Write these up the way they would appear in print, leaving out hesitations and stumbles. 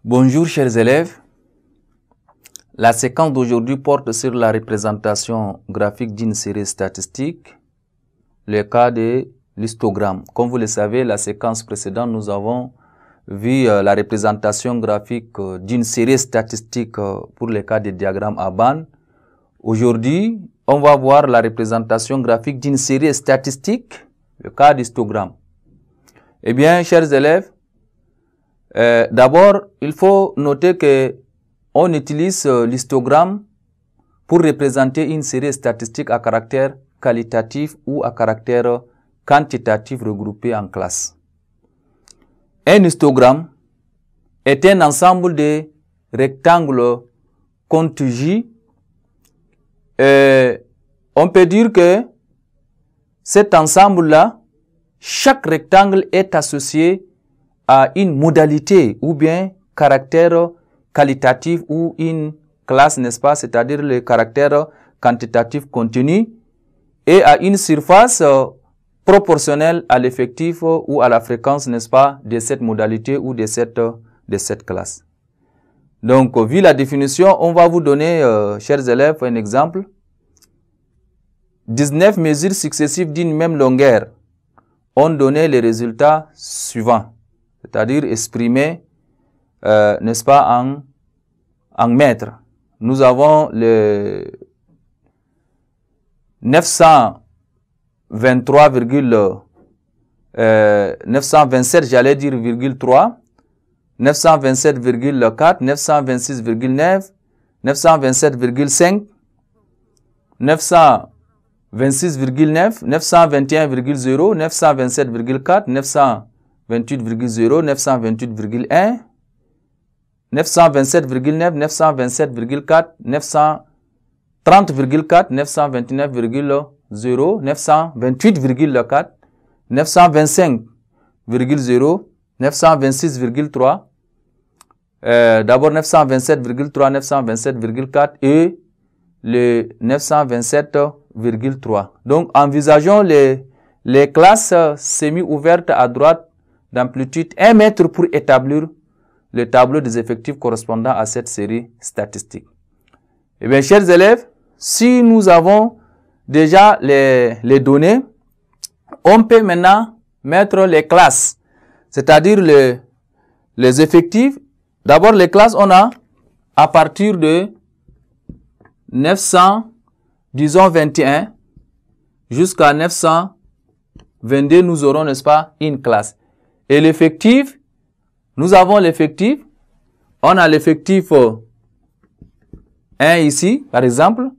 Bonjour chers élèves, la séquence d'aujourd'hui porte sur la représentation graphique d'une série statistique, le cas de l'histogramme. Comme vous le savez, la séquence précédente, nous avons vu la représentation graphique d'une série statistique pour le cas des diagrammes à bande. Aujourd'hui, on va voir la représentation graphique d'une série statistique, le cas d'histogramme. Eh bien, chers élèves, d'abord, il faut noter que on utilise l'histogramme pour représenter une série statistique à caractère qualitatif ou à caractère quantitatif regroupé en classes. Un histogramme est un ensemble de rectangles contigus. On peut dire que cet ensemble-là, chaque rectangle est associé à une modalité ou bien caractère qualitatif ou une classe, n'est-ce pas, c'est-à-dire le caractère quantitatif contenu et à une surface proportionnelle à l'effectif ou à la fréquence, n'est-ce pas, de cette modalité ou de cette classe. Donc, vu la définition, on va vous donner, chers élèves, un exemple. 19 mesures successives d'une même longueur ont donné les résultats suivants, c'est-à-dire exprimés, n'est-ce pas, en mètres. Nous avons le 927, j'allais dire, 3, 927,4, 926,9, 927,5, 926,9, 921,0, 927,4, 928,0, 928,1, 927,9, 927,4, 930,4, 929,0, 928,4, 925,0, 926,3, d'abord 927,3, 927,4 et le 927,3. Donc, envisageons les classes semi-ouvertes à droite d'amplitude 1 mètre pour établir le tableau des effectifs correspondant à cette série statistique. Eh bien, chers élèves, si nous avons déjà les données, on peut maintenant mettre les classes, c'est-à-dire les effectifs. D'abord, les classes, on a à partir de 921 jusqu'à 922, nous aurons, n'est-ce pas, une classe. Et l'effectif, nous avons l'effectif, on a l'effectif 1 ici, par exemple,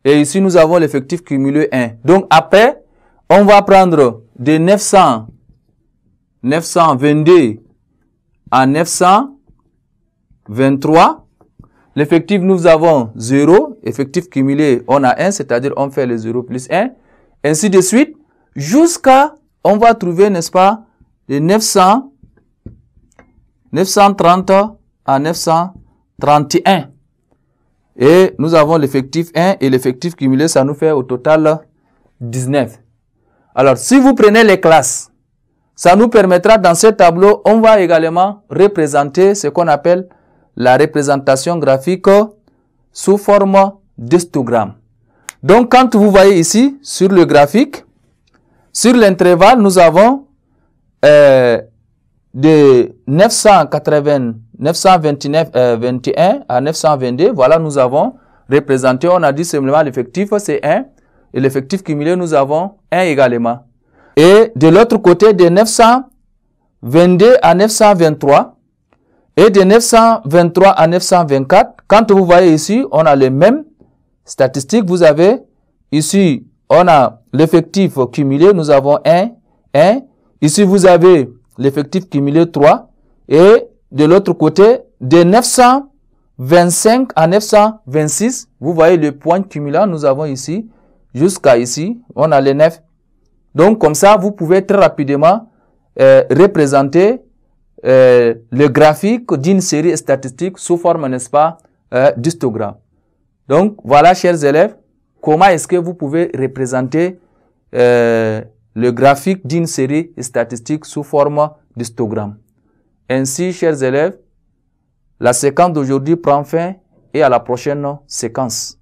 et ici nous avons l'effectif cumulé 1. Donc après, on va prendre de 922 à 923. L'effectif, nous avons 0, effectif cumulé, on a 1, c'est-à-dire on fait le 0 plus 1, ainsi de suite, jusqu'à, on va trouver, n'est-ce pas, de 930 à 931. Et nous avons l'effectif 1 et l'effectif cumulé, ça nous fait au total 19. Alors, si vous prenez les classes, ça nous permettra, dans ce tableau, on va également représenter ce qu'on appelle la représentation graphique sous forme d'histogramme. Donc, quand vous voyez ici, sur le graphique, sur l'intervalle, nous avons de 921 à 922, voilà, nous avons représenté, on a dit simplement l'effectif, c'est 1, et l'effectif cumulé, nous avons 1 également. Et de l'autre côté, de 922 à 923, et de 923 à 924, quand vous voyez ici, on a les mêmes statistiques. Vous avez ici, on a l'effectif cumulé, nous avons 1. Ici, vous avez l'effectif cumulé 3. Et de l'autre côté, de 925 à 926, vous voyez le point cumulant, nous avons ici, jusqu'à ici, on a les 9. Donc, comme ça, vous pouvez très rapidement représenter le graphique d'une série statistique sous forme, n'est-ce pas, d'histogramme. Donc, voilà, chers élèves, comment est-ce que vous pouvez représenter le graphique d'une série statistique sous forme d'histogramme. Ainsi, chers élèves, La séquence d'aujourd'hui prend fin et à la prochaine séquence.